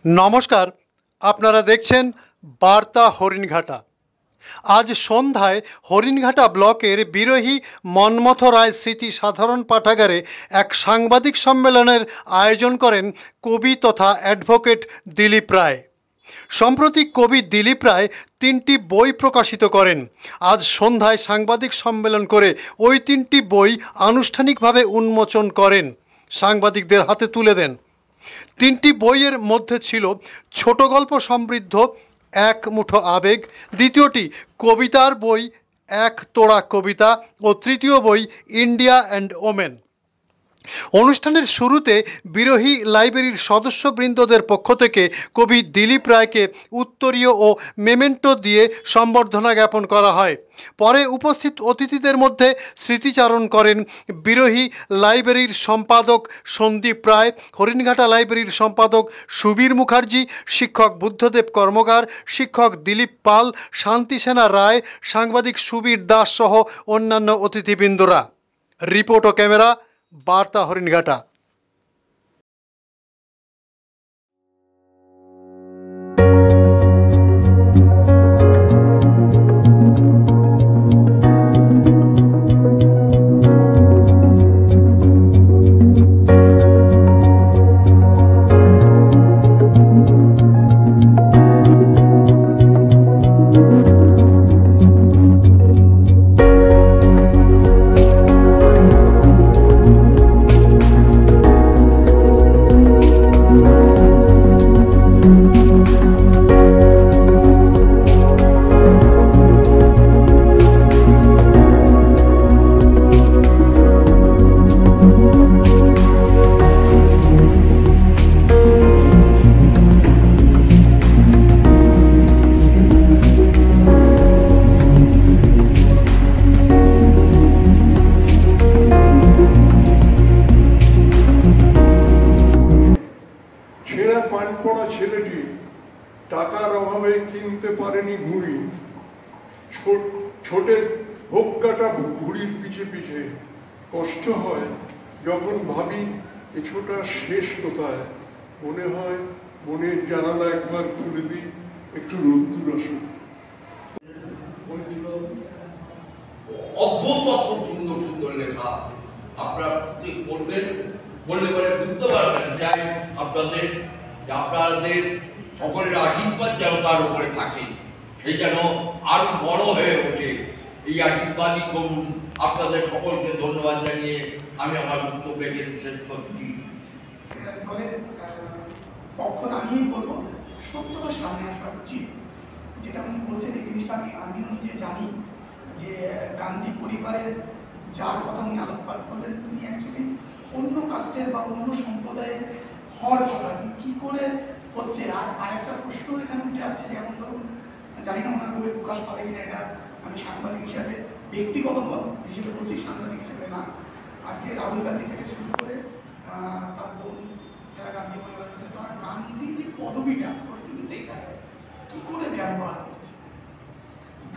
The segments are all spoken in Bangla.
নমস্কার, আপনারা দেখছেন বার্তা হরিণঘাটা। আজ সন্ধ্যায় হরিণঘাটা ব্লকের বিরোহী মন্মথ রায় স্মৃতি সাধারণ পাঠাগারে এক সাংবাদিক সম্মেলনের আয়োজন করেন কবি তথা অ্যাডভোকেট দিলীপ রায়। সম্প্রতি কবি দিলীপ রায় 3টি বই প্রকাশিত করেন। আজ সন্ধ্যায় সাংবাদিক সম্মেলন করে ওই 3টি বই আনুষ্ঠানিকভাবে উন্মোচন করেন, সাংবাদিকদের হাতে তুলে দেন। 3টি বইয়ের মধ্যে ছিল ছোট গল্প সমৃদ্ধ এক মুঠো আবেগ, দ্বিতীয়টি কবিতার বই এক তোড়া কবিতা ও তৃতীয় বই ইন্ডিয়া অ্যান্ড ওমেন। অনুষ্ঠানের শুরুতে বিরোহী লাইব্রেরির সদস্যবৃন্দদের পক্ষ থেকে কবি দিলীপ রায়কে উত্তরীয় ও মেমেন্টো দিয়ে সম্বর্ধনা জ্ঞাপন করা হয়। পরে উপস্থিত অতিথিদের মধ্যে স্মৃতিচারণ করেন বিরোহী লাইব্রেরির সম্পাদক সন্দীপ রায়, হরিণঘাটা লাইব্রেরির সম্পাদক সুবীর মুখার্জি, শিক্ষক বুদ্ধদেব কর্মকার, শিক্ষক দিলীপ পাল, শান্তিসেনা রায়, সাংবাদিক সুবীর দাস সহ অন্যান্য অতিথিবৃন্দরা। রিপোর্ট ও ক্যামেরা, বার্তা হরিণঘাটা। ছেলেটি টাকার অভাবে কিনতে পারেনি ঘুড়ি, ছোটে ভোগ কাটা ঘুড়ির পিছে পিছে। কষ্ট হয় যখন ভাবি এ ছোটা শেষ কোথায়। মনে হয় মনের জানালা একবার খুলে দিই, একটু রোদ্দুর আসুক। অদ্ভুত অদ্ভুত সুন্দর সুন্দর লেখা আপনারা পড়বেন, বললে পরে বুঝতে পারবেন। চাই আপনাদের সকলের আশীর্বাদ যেন তার উপরে থাকে, সেই যেন আরো বড় হয়ে ওঠে। এই আশীর্বাদই করুন। আপনাদের সকলকে ধন্যবাদ জানিয়ে আমি আমার বক্তব্য শেষ করছি। দলের পক্ষ দাঁড়িয়েই বলবো, সত্যটা সামনে আসা উচিত। যেটা উনি বলছেন এই জিনিসটা আমিও নিজে জানি যে গান্ধী পরিবারের যার কথা উনি আলোকপাত করলেন, তিনি অ্যাকচুয়ালি অন্য কাস্টের বা অন্য সম্প্রদায়ের হওয়ার কথা কি করে হচ্ছে। আজ আরেকটা প্রশ্ন এখানে উঠে আসছে, যেমন ধরুন, জানি না ওনার বইয়ের প্রকাশ পাবে কিনা, এটা আমি সাংবাদিক হিসাবে ব্যক্তিগত মত হিসেবে বলছি, সাংবাদিক হিসেবে না। আজকে রাহুল গান্ধী থেকে শুরু করে তার বোন যারা গান্ধী পরিবার রয়েছে, তারা গান্ধী যে পদবিটা প্রশ্নতেই থাকে কি করে ব্যবহার করছে।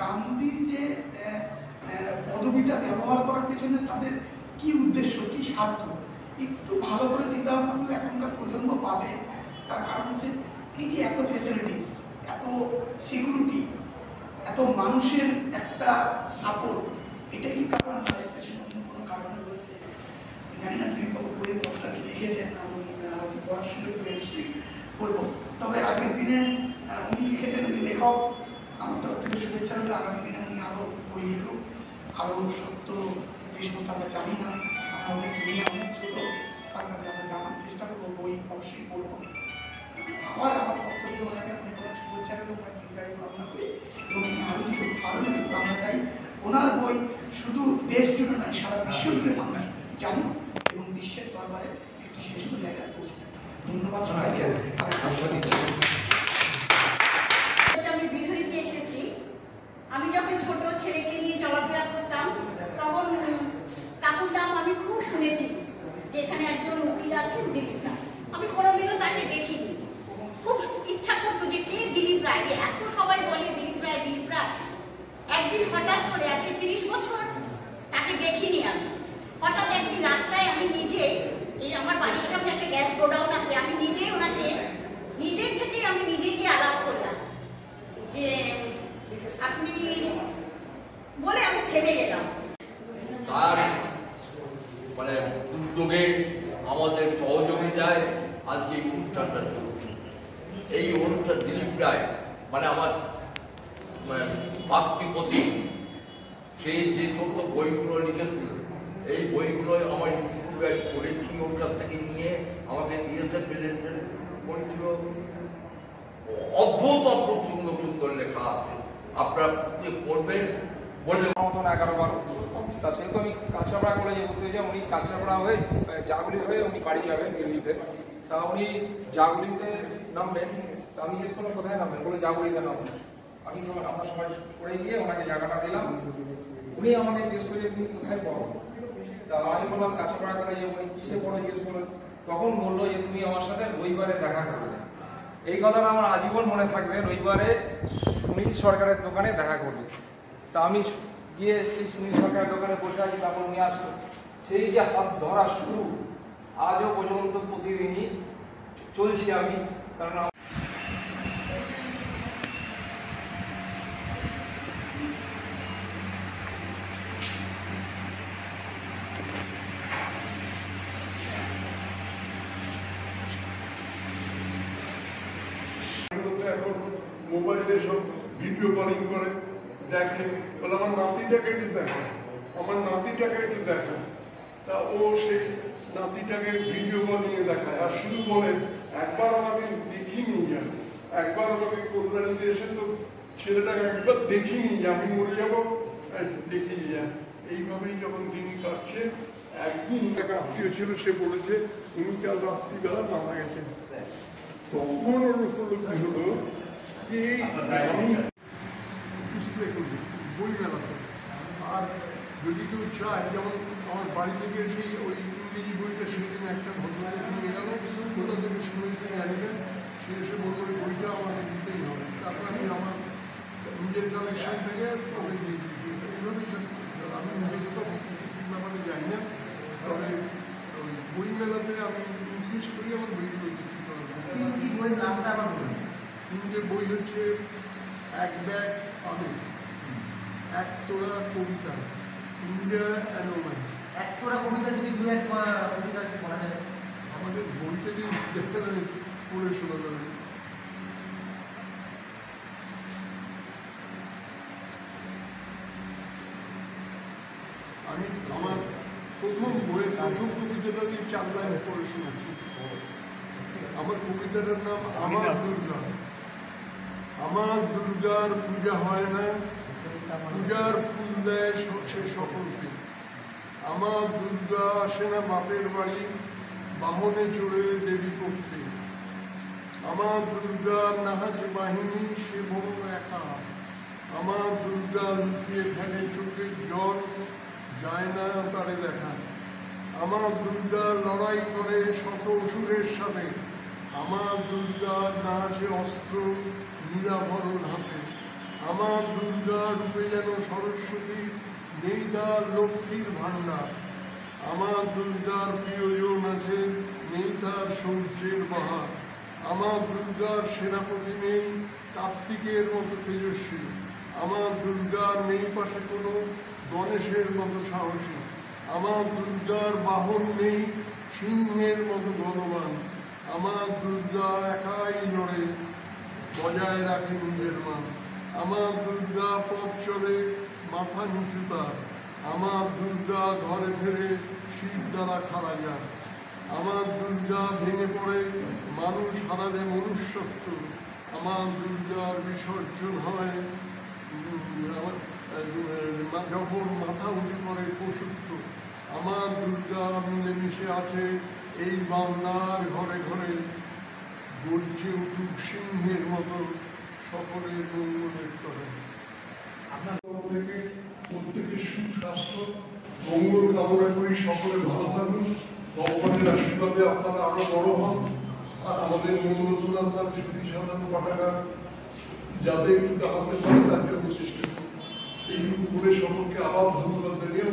গান্ধী যে পদবিটা ব্যবহার করার পেছনে তাদের কি উদ্দেশ্য, কি স্বার্থ, একটু ভালো করে চিন্তা ভাবনা করলে এখনকার প্রজন্ম পাবে। তার কারণ হচ্ছে এই যে এত ফেসিলিটিস, এত সিকিউরিটি, এত মানুষের একটা সাপোর্ট, এটা কি কারণ অন্য কোনো কারণে রয়েছে জানি না। তিনি বইয়ের কথাটা কি লিখেছেন আমি হয়তো পড়ার সুযোগ পেয়ে নিশ্চয়ই করবো। তবে আগের দিনে উনি লিখেছেন, উনি লেখক, আমার তরফ থেকে শুভেচ্ছা হলে আগামী দিনে উনি আরও বই লিখুক, আরও সত্য যে সমস্ত আমরা জানি না, আমরা অনেক দুনিয়া অনেক ছোট, তার কাছে আমরা জানার চেষ্টা করবো, বই অবশ্যই পড়বো। আমার পক্ষ থেকে ওনাকে অনেক অনেক শুভেচ্ছা করে ওনার দীর্ঘায়ু কামনা করি এবং উনি আরও লিখুক, আরও লিখুক। আমরা চাই ওনার বই শুধু দেশ জুড়ে নয়, সারা বিশ্ব জুড়ে মানুষ জানি এবং বিশ্বের দরবারে একটি শ্রেষ্ঠ জায়গায় পৌঁছে। ধন্যবাদ সবাইকে। আমি বিরোহীতে এসেছি। আমি যখন ছোট ছেলেকে নিয়ে চলাফেরা করতাম, তখন কাকুর নাম আমি খুব শুনেছি যে এখানে একজন উকিল আছেন দিলীপ রায়। আমি কোনোদিনও তাকে দেখিনি। খুব ইচ্ছা করতো যে কে দিলীপ রায়, যে এত সবাই বলে দিলীপ রায় দিলীপ রায়। একদিন হঠাৎ করে আজকে 30 বছর তাকে দেখিনি আমি। হঠাৎ একদিন রাস্তায় আমি নিজেই, এই আমার বাড়ির সামনে একটা গ্যাস গোডাউন আছে, আমি নিজেই ওনাকে নিজের থেকেই আমি নিজে গিয়ে আলাপ করলাম যে আপনি বলে আমি থেমে গেলাম। তার মানে উদ্যোগে আমাদের সহযোগিতায় আজকে এই অনুষ্ঠানটা চলছে। এই অনুষ্ঠান দিলীপ রায় মানে আমার মাতৃপতি, সে যে সমস্ত বইগুলো লিখেছিল এই বইগুলো আমার স্কুলে পড়েছি, ওর কাছ থেকে নিয়ে আমাকে দিয়েছে, প্রেজেন্টেশন করেছিল। অদ্ভুত অদ্ভুত সুন্দর সুন্দর লেখা আছে, আপনারা পড়বেন। বললে মতন 11-12 তা সেহেতু আমি কাঁচরাপাড়া কলেজে বলতে যে উনি কাঁচরাপাড়া হয়ে জাগুলি হয়ে উনি বাড়ি যাবেন দিল্লিতে। তা উনি জাগুলিতে নামবেন, তা আমি জিজ্ঞেস করলাম কোথায় নামবেন, বলে জাগুলিতে নামবেন। আমি আপনার সময় করে গিয়ে ওনাকে জায়গাটা দিলাম। উনি আমাকে জিজ্ঞেস করলেন তুমি কোথায় পড়ো, তা আমি বললাম কাঁচরাপাড়া কলেজে। উনি কিসে পড়ো জিজ্ঞেস করলেন, তখন বললো যে তুমি আমার সাথে রবিবারে দেখা করবে। এই কথাটা আমার আজীবন মনে থাকবে, রবিবারে সুনীল সরকারের দোকানে দেখা করবে। তা আমি গিয়ে সেই সুনীল সরকারের দোকানে বসে আছি, তারপর উনি আসলো। সেই যে হাত ধরা শুরু আজও পর্যন্ত প্রতিদিনই চলছি আমি, কারণ এখন মোবাইলে সব ভিডিও কলিং করে দেখে, বলে আমার নাতিটাকে একটু দেখা, আমার নাতিটাকে একটু দেখা। তা ও সেই নাতিটাকে ভিডিও কলিংয়ে দেখায় আর শুধু বলে একবার আমাকে দেখিনি যা, একবার আমাকে কল্যাণীতে এসে তো ছেলেটাকে একবার দেখিনি যে আমি মরে যাবো, দেখি যা। এইভাবেই যখন দিন কাটছে, একদিন একটা আত্মীয় ছিল, সে বলেছে উনি কাল রাত্রিবেলা মারা গেছেন। তখন ওর উপলব্ধি হলো যে আমি ডিসপ্লে করবো বই মেলাতে। আর যদি কেউ চায়, যেমন আমার বাড়ি থেকে সেই ওই ইংরেজি বইটা সেদিন একটা ভদ্রলোক নিয়ে গেল, কোথা থেকে শুনেছি জানিবেন, সে এসে বললো ওই বইটা আমাকে দিতেই হবে। তারপর আমি আমার নিজের কালেকশন থেকে ওকে দিয়ে দিয়েছি। এইভাবেই আমি নিজেকে তো ব্যাপারে জানি না, তবে ওই বই মেলাতে আমি ইনসিস্ট করি আমার বইগুলো বিক্রি করা। তিনটি বইয়ের নামটা আবার বলুন। তিনটে বই হচ্ছে এক ব্যাগ আলু, এক তোড়া কবিতা, ইন্ডিয়া অ্যান্ড ওম্যান। এক তোরা কবিতা যদি দু এক কবিতা বলা যায়, আমাদের বইটা যদি পড়ে শোনা যাবে। আমি আমার প্রথম বইয়ের প্রথম কবিতাটা দিয়ে 4 লাইন পড়ে শোনাচ্ছি। আমার কবিতাটার নাম আমার দুর্গা। আমার দুর্গার পূজা হয় না, পূজার ফুল দেয় সে সকলকে। আমার দুর্গা আসে না বাপের বাড়ি, বাহনে চড়ে দেবী পক্ষে। আমার দুর্গার নাহাজ বাহিনী, সে বড় একা। আমার দুর্গা লুকিয়ে ফেলে চোখের জল, যায় না তারে দেখা। আমার দুর্গা লড়াই করে শত অসুরের সাথে। আমার দুর্গার না আছে অস্ত্র, নীলাভরণ হাতে। আমার দুর্গা রূপে যেন সরস্বতী, নেই তার লক্ষ্মীর ভাণ্ডার। আমার দুর্গার প্রিয়জন আছে, নেই তার সূর্যের বাহার। আমার দুর্গার সেনাপতি নেই কার্তিকের মতো তেজস্বী। আমার দুর্গার নেই পাশে কোনো গণেশের মতো সাহসী। আমার দুর্গার বাহন নেই সিংহের মতো বলবান। আমার দুর্গা একাই লড়ে, বজায় রাখে নিজের মান। আমার দুর্গা পথ চলে মাথা নিচু তার। আমার দুর্গা ঘরে ফেরে শিব দ্বারা খাড়া যায়। আমার দুর্গা ভেঙে পড়ে মানুষ হারালে মনুষ্যত্ব। আমার দুর্গার বিসর্জন হয় যখন মাথা উঁচু করে পশুত্ব। আমার দুর্গা মিলেমিশে আছে এই বাংলার ঘরে ঘরে, গর্জে উঠুক সিংহের মতো সকলের মঙ্গলের করে। আপনার থেকে প্রত্যেকের সুস্বাস্থ্য মঙ্গল কামনা করি, সকলে ভালো থাকুন, ভগবানের আশীর্বাদে আপনারা আরো বড় হন। আর আমাদের মঙ্গলচূড়া স্মৃতি সাধন পতাকা যাতে একটু দাঁড়াতে পারে তার জন্য চেষ্টা করুন। এইটুকু করে সকলকে আবার ধন্যবাদ জানিয়ে